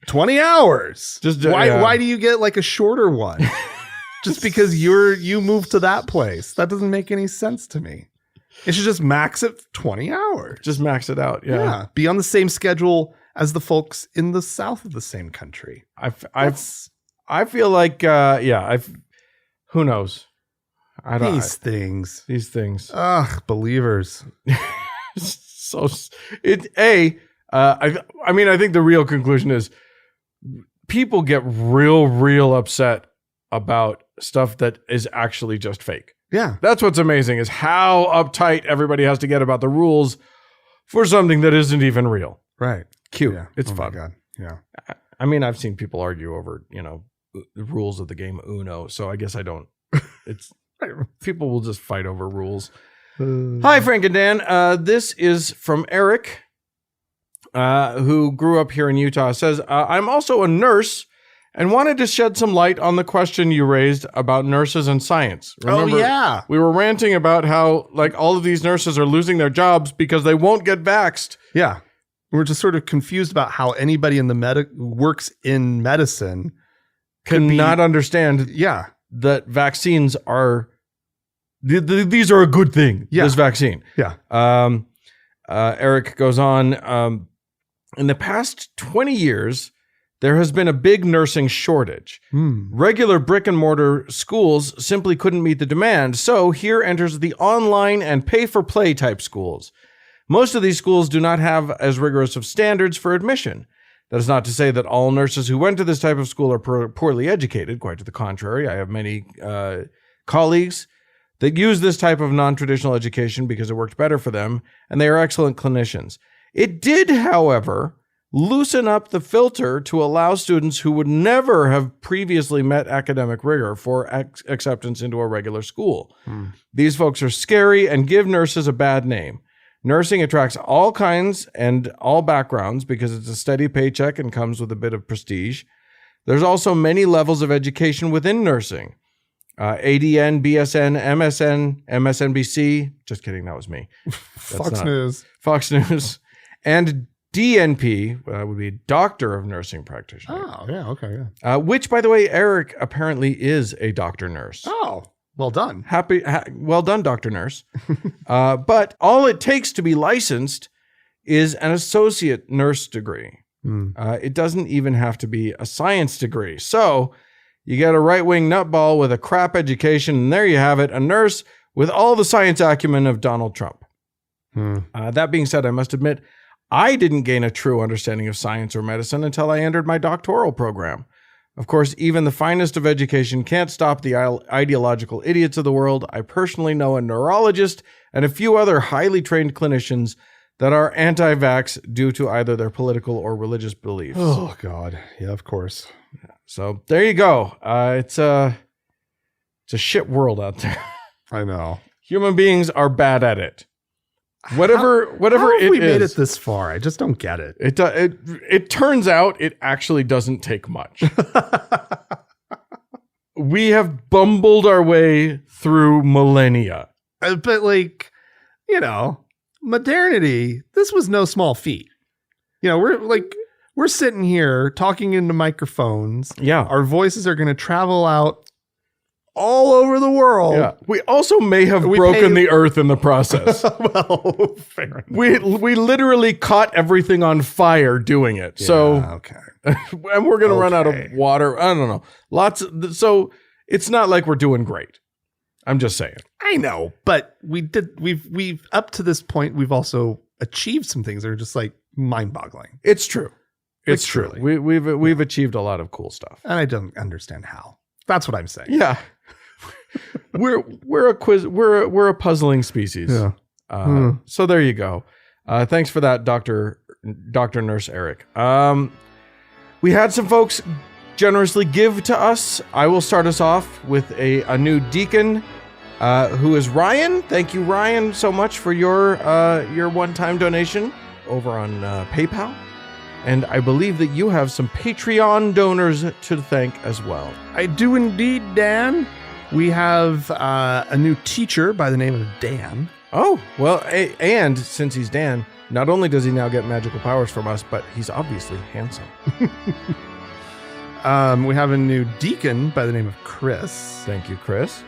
20 hours. Why do you get like a shorter one? Just because you moved to that place. That doesn't make any sense to me. It should just max it 20 hours. Just max it out. Yeah. Be on the same schedule as the folks in the south of the same country. I feel like, who knows? I don't These things. Ugh, believers. I think the real conclusion is people get real upset about stuff that is actually just fake. Yeah. That's what's amazing, is how uptight everybody has to get about the rules for something that isn't even real. Right. Cute. Yeah. It's My fun. God. Yeah. I mean, I've seen people argue over, the rules of the game Uno, so I guess I don't. It's people will just fight over rules. Hi, Frank and Dan. This is from Eric, who grew up here in Utah. Says, I'm also a nurse and wanted to shed some light on the question you raised about nurses and science. Remember, we were ranting about how like all of these nurses are losing their jobs because they won't get vaxxed. Yeah. We're just sort of confused about how anybody in the who works in medicine cannot understand that vaccines are these are a good thing. Yeah. This vaccine. Yeah. Eric goes on, in the past 20 years, there has been a big nursing shortage. Regular brick and mortar schools simply couldn't meet the demand. So here enters the online and pay for play type schools. Most of these schools do not have as rigorous of standards for admission. That is not to say that all nurses who went to this type of school are poorly educated. Quite to the contrary. I have many colleagues that use this type of non-traditional education because it worked better for them, and they are excellent clinicians. It did, however, loosen up the filter to allow students who would never have previously met academic rigor for acceptance into a regular school. These folks are scary and give nurses a bad name. Nursing attracts all kinds and all backgrounds because it's a steady paycheck and comes with a bit of prestige. There's also many levels of education within nursing. ADN, BSN, MSN, MSNBC. Just kidding, that was me. Fox News. Fox News. And DNP would be Doctor of Nursing Practitioner. Oh, yeah, okay, yeah. Which, by the way, Eric apparently is a doctor nurse. Oh, well done. Well done, Dr. Nurse. But all it takes to be licensed is an associate nurse degree. It doesn't even have to be a science degree. So you get a right-wing nutball with a crap education, and there you have it, a nurse with all the science acumen of Donald Trump. That being said, I must admit, I didn't gain a true understanding of science or medicine until I entered my doctoral program. Of course, even the finest of education can't stop the ideological idiots of the world. I personally know a neurologist and a few other highly trained clinicians that are anti-vax due to either their political or religious beliefs. Oh, God. Yeah, of course. So there you go. It's a shit world out there. I know. Human beings are bad at it. Whatever How have we made is. it this far? I just don't get it. It turns out it actually doesn't take much. We have bumbled our way through millennia. But like, modernity, this was no small feat. We're sitting here talking into microphones. Yeah. Our voices are going to travel out all over the world. Yeah. We also may have broken the earth in the process. Well, fair enough. We literally caught everything on fire doing it. Yeah, so okay. And we're going to run out of water. I don't know. So it's not like we're doing great. I'm just saying. I know, but we've up to this point, we've also achieved some things that are just like mind-boggling. It's true. It's true. Truly. We've achieved a lot of cool stuff. And I don't understand how. That's what I'm saying. Yeah. We're a puzzling species. Yeah. So there you go. Thanks for that, Dr. Nurse Eric. We had some folks generously give to us. I will start us off with a new deacon, who is Ryan. Thank you, Ryan, so much for your one-time donation over on PayPal. And I believe that you have some Patreon donors to thank as well. I do indeed, Dan. We have a new teacher by the name of Dan. Oh, well, and since he's Dan, not only does he now get magical powers from us, but he's obviously handsome. We have a new deacon by the name of Chris. Thank you, Chris.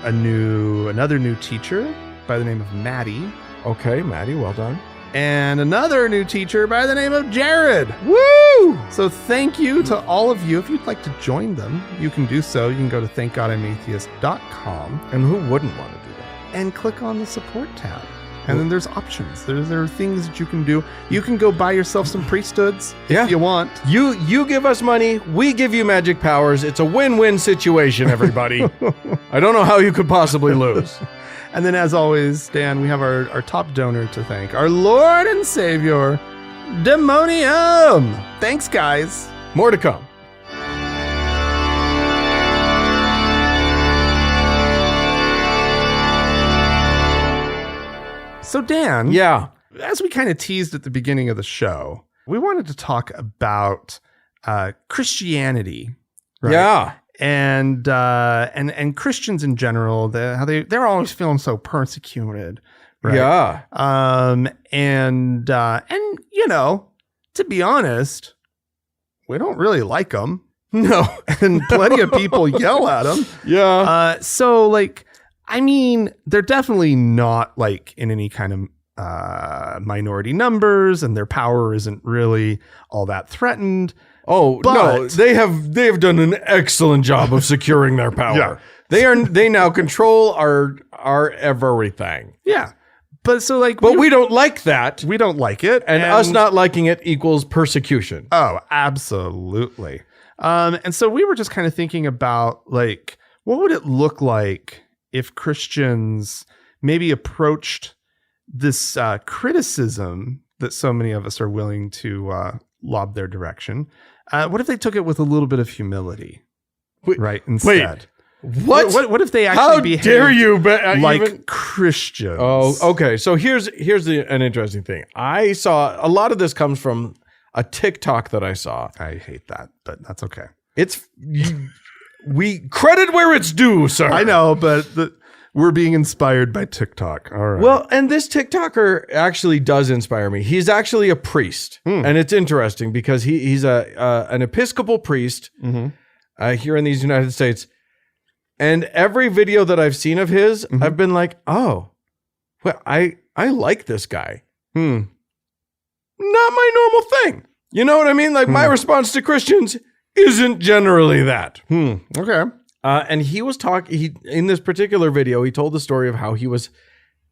Another new teacher by the name of Maddie. Okay, Maddie, well done. And another new teacher by the name of Jared. Woo! So thank you to all of you. If you'd like to join them, you can do so. You can go to thankgodimatheist.com. And who wouldn't want to do that? And click on the support tab. And then there's options. There are things that you can do. You can go buy yourself some priesthoods if you want. You give us money, we give you magic powers. It's a win-win situation, everybody. I don't know how you could possibly lose. And then, as always, Dan, we have our top donor to thank, our Lord and Savior, Demonium. Thanks, guys. More to come. So, Dan, yeah, as we kind of teased at the beginning of the show, we wanted to talk about Christianity, right? Yeah. And Christians in general, how they're always feeling so persecuted, right? Yeah. And to be honest, we don't really like them. No. And plenty of people yell at them. Yeah. So like, I mean, they're definitely not like in any kind of minority numbers, and their power isn't really all that threatened. Oh, but, no, they have done an excellent job of securing their power. Yeah. They now control our everything. Yeah. But so like, But we don't like that. we don't like it. And us not liking it equals persecution. Oh, absolutely. And so we were just kind of thinking about like, what would it look like if Christians maybe approached this criticism that so many of us are willing to lob their direction? What if they took it with a little bit of humility, right? Instead, What if they actually How behaved dare you? like Christians? Oh, okay. So here's an interesting thing. I saw a lot of this comes from a TikTok that I saw. I hate that, but that's okay. We credit where it's due, sir. I know, but we're being inspired by TikTok. All right. Well, and this TikToker actually does inspire me. He's actually a priest, and it's interesting because he's an Episcopal priest here in these United States. And every video that I've seen of his, I've been like, oh, well, I like this guy. Not my normal thing. You know what I mean? Like my response to Christians isn't generally that. Okay. And he was in this particular video, he told the story of how he was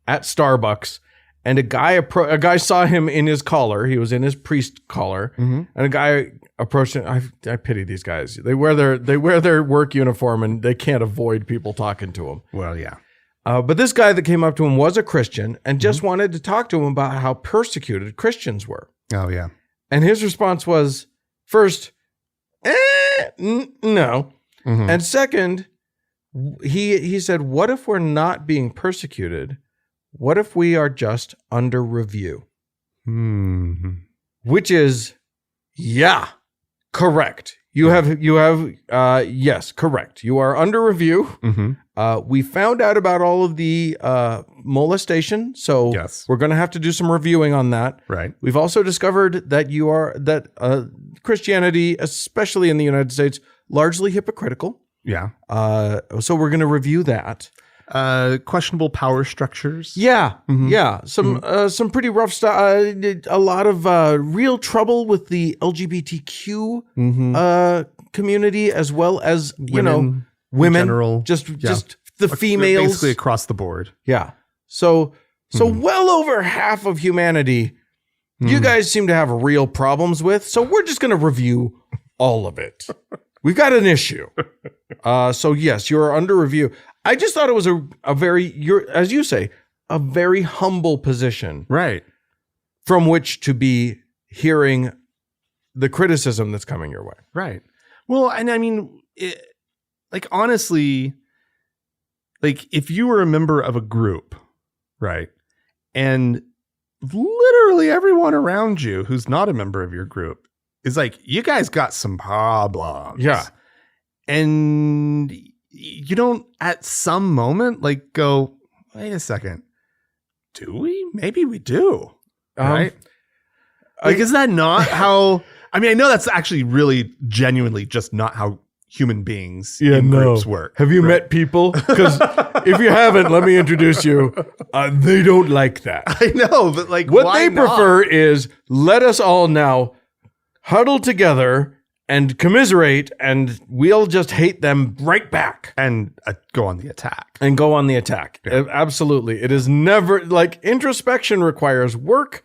at Starbucks and a guy saw him in his collar. He was in his priest collar, and a guy approached him. I pity these guys. They wear their work uniform and they can't avoid people talking to them. Well, yeah. But this guy that came up to him was a Christian and just wanted to talk to him about how persecuted Christians were. Oh, yeah. And his response was, first, no. And second, he said, what if we're not being persecuted? What if we are just under review? Which is, yeah, correct. Yes, correct. You are under review. We found out about all of the molestation, so we're going to have to do some reviewing on that. Right. We've also discovered that Christianity, especially in the United States, largely hypocritical. Yeah. So we're going to review that. Questionable power structures. Yeah. Yeah. Some pretty rough stuff. A lot of real trouble with the LGBTQ community, as well as women in general, just the females, basically across the board. Yeah. So well over half of humanity, you guys seem to have real problems with. So we're just going to review all of it. We've got an issue. So yes, you're under review. I just thought it was a very, as you say, a very humble position, right, from which to be hearing the criticism that's coming your way. Right. Well, and I mean, honestly, like if you were a member of a group, right, and literally everyone around you who's not a member of your group is like, you guys got some problems. Yeah. And you don't at some moment like go, wait a second, do we? Maybe we do. Right? Is that not how, I mean, I know that's actually really genuinely just not how human beings in groups work. Have you met people? Because if you haven't, let me introduce you. They don't like that. I know, but like what they prefer is let us all now huddle together and commiserate, and we'll just hate them right back. And go on the attack. Yeah. Absolutely. It is never, like, introspection requires work,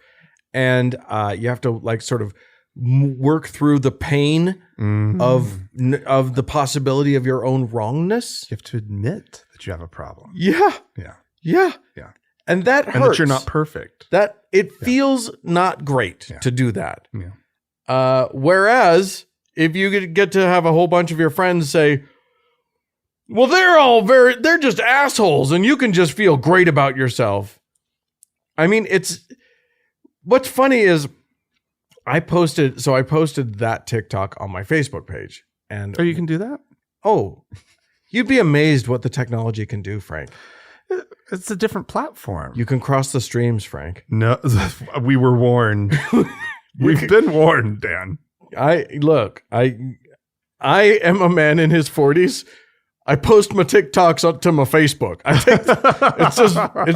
and you have to, like, sort of work through the pain of the possibility of your own wrongness. You have to admit that you have a problem. Yeah. And that hurts. And that you're not perfect. That it feels not great to do that. Yeah. Whereas if you get to have a whole bunch of your friends say, well, they're just assholes and you can just feel great about yourself. I mean, what's funny is I posted that TikTok on my Facebook page. And you can do that? Oh, you'd be amazed what the technology can do, Frank. It's a different platform. You can cross the streams, Frank. No, we were warned. We've been warned, Dan. I am a man in his 40s. I post my TikToks to my Facebook. It's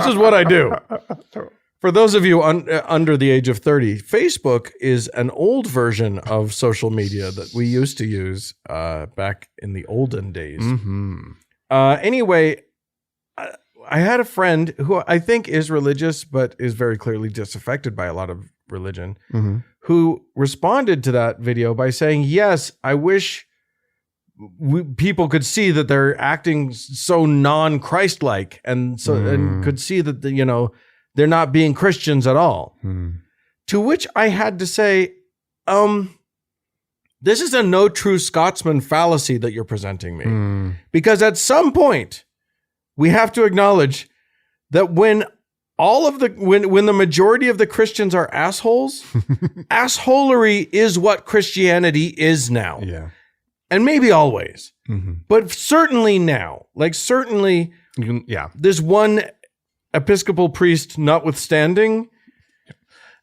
just what I do. For those of you under the age of 30, Facebook is an old version of social media that we used to use back in the olden days. Anyway, I had a friend who I think is religious, but is very clearly disaffected by a lot of religion, who responded to that video by saying, yes, I wish people could see that they're acting so non-Christ-like and could see that, they're not being Christians at all. To which I had to say, this is a no true Scotsman fallacy that you're presenting me. Because at some point, we have to acknowledge that when the majority of the Christians are assholes, assholery is what Christianity is now. Yeah. And maybe always. But certainly now. Certainly, this one Episcopal priest notwithstanding.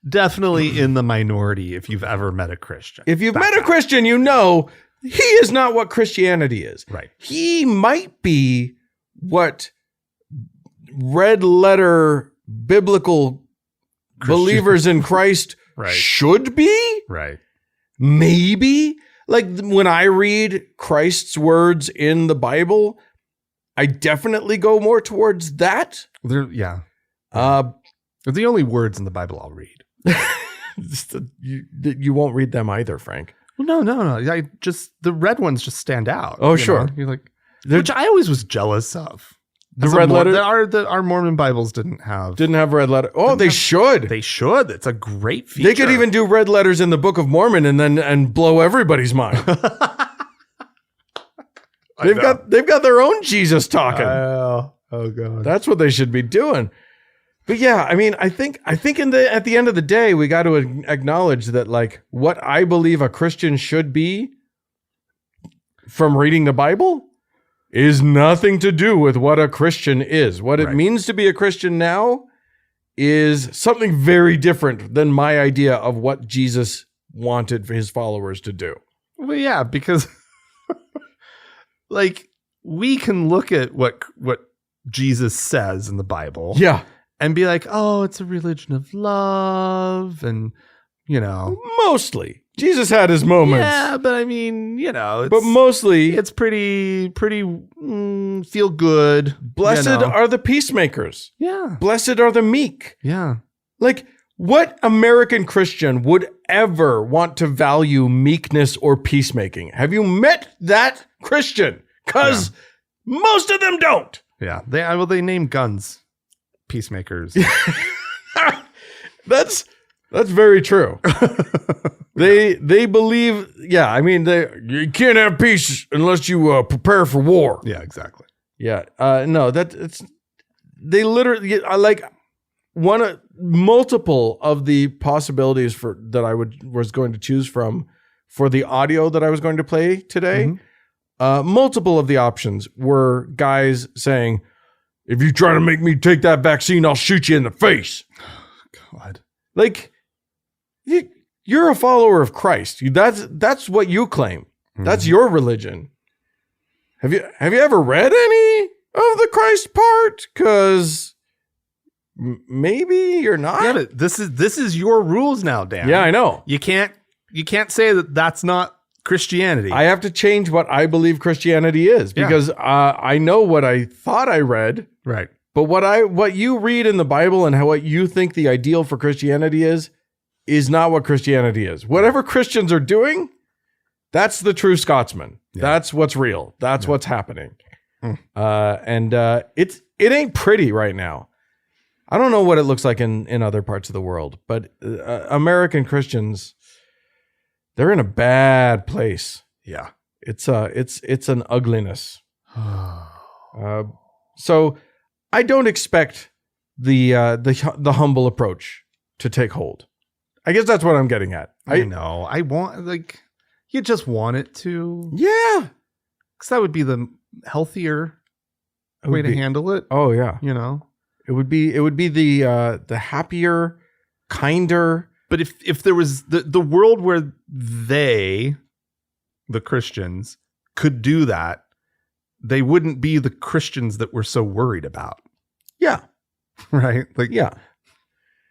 Definitely in the minority if you've ever met a Christian. If you've met a Christian, you know he is not what Christianity is. Right. He might be what red letter biblical believers in Christ should be. Right. Maybe. When I read Christ's words in the Bible, I definitely go more towards that. They're the only words in the Bible I'll read. You won't read them either, Frank. Well, no. The red ones just stand out. Oh, sure. You're like, which I always was jealous of. The red letter. Our Mormon Bibles didn't have red letter. Oh, they should. They should. It's a great feature. They could even do red letters in the Book of Mormon and blow everybody's mind. They've got their own Jesus talking. Oh God. That's what they should be doing. But yeah, I mean, I think at the end of the day, we got to acknowledge that what I believe a Christian should be from reading the Bible is nothing to do with what a Christian is. What it means to be a Christian now is something very different than my idea of what Jesus wanted for his followers to do. Well, yeah, because we can look at what Jesus says in the Bible. Yeah. And be like, oh, it's a religion of love. And, mostly. Jesus had his moments. Yeah, but I mean, but mostly it's pretty feel good. Blessed are the peacemakers. Yeah. Blessed are the meek. Yeah. What American Christian would ever want to value meekness or peacemaking? Have you met that Christian? Because most of them don't. Yeah. They name guns peacemakers. That's very true. They believe, you can't have peace unless you prepare for war. Yeah, exactly. Yeah. No, they literally multiple of the possibilities that I was going to choose from for the audio that I was going to play today. Multiple of the options were guys saying, if you try to make me take that vaccine, I'll shoot you in the face. God. You're a follower of Christ. That's what you claim. That's your religion. Have you ever read any of the Christ part? Because maybe you're not. Yeah, but this is your rules now, Dan. Yeah, I know. You can't say that that's not Christianity. I have to change what I believe Christianity is because I know what I thought I read. Right. But what you read in the Bible and what you think the ideal for Christianity is not what Christianity is. Whatever Christians are doing, that's the true Scotsman. Yeah. That's what's real. That's what's happening. And it ain't pretty right now. I don't know what it looks like in other parts of the world, but American Christians, they're in a bad place. Yeah. It's an ugliness. So I don't expect the humble approach to take hold. I guess that's what I'm getting at. I know. I want you just want it to. Yeah. Because that would be the healthier way to handle it. Oh yeah. It would be the happier, kinder. But if there was the world where the Christians, could do that, they wouldn't be the Christians that we're so worried about. Yeah. Right?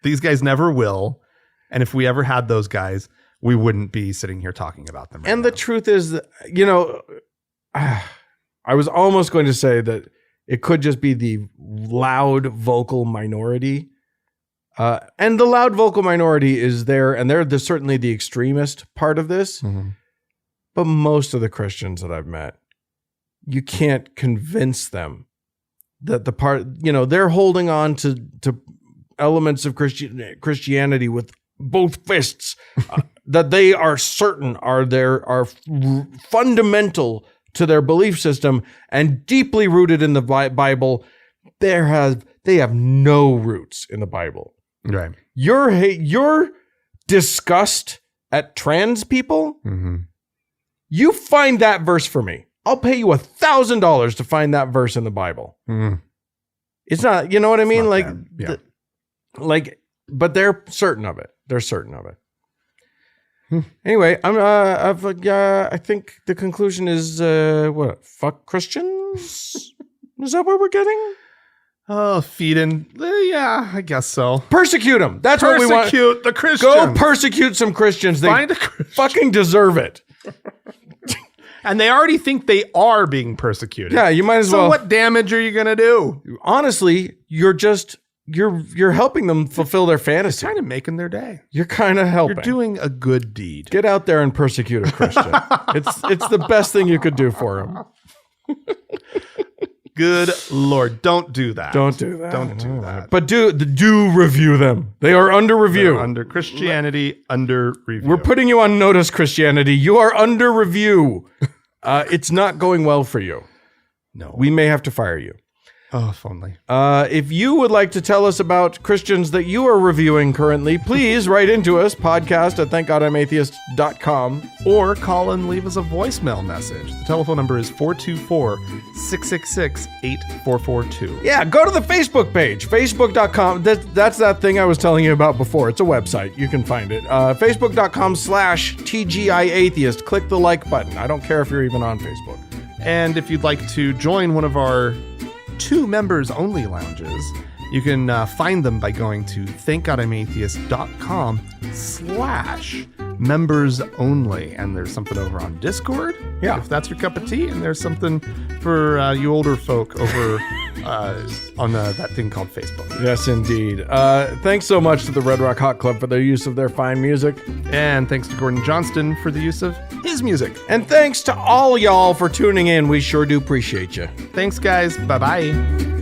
These guys never will. And if we ever had those guys, we wouldn't be sitting here talking about them. And the truth is that, I was almost going to say that It could just be the loud vocal minority. And the loud vocal minority is there, and they're certainly the extremist part of this. Mm-hmm. But most of the Christians that I've met, you can't convince them that they're holding on to elements of Christianity with both fists that they are certain are fundamental to their belief system and deeply rooted in the Bible. They have no roots in the Bible. Right. Your disgust at trans people, Mm-hmm. you find that verse for me. I'll pay you $1,000 to find that verse in the Bible. Mm. It's not, you know what I mean? Like, yeah. But they're certain of it. They're certain of it. Anyway, I think the conclusion is, fuck Christians? Is that what we're getting? Oh, feeding. Yeah, I guess so. Persecute them. That's what we want. Persecute the Christians. Go persecute some Christians. They Find a Christian. fucking deserve it. And they already think they are being persecuted. Yeah, you might as well. So what damage are you going to do? Honestly, you're helping them fulfill their fantasy. Kind of making their day. You're kind of helping. You're doing a good deed. Get out there and persecute a Christian. It's the best thing you could do for them. Good Lord, don't do that. Don't do that. Don't do that. But do review them. They are under review. They're under Christianity, under review. We're putting you on notice, Christianity. You are under review. It's not going well for you. No. We may have to fire you. Oh, if only. If you would like to tell us about Christians that you are reviewing currently, please write into us, podcast@thankgodimatheist.com. Or call and leave us a voicemail message. The telephone number is 424-666-8442. Yeah, go to the Facebook page, facebook.com. That's that thing I was telling you about before. It's a website. You can find it. Facebook.com/TGIAtheist. Click the like button. I don't care if you're even on Facebook. And if you'd like to join one of our 2 members only lounges, you can find them by going to thankgodimatheist.com/members only. And there's something over on Discord. Yeah. If that's your cup of tea. And there's something for you older folk over on that thing called Facebook. Yes, indeed. Thanks so much to the Red Rock Hot Club for their use of their fine music. And thanks to Gordon Johnston for the use of his music. And thanks to all y'all for tuning in. We sure do appreciate you. Thanks, guys. Bye-bye.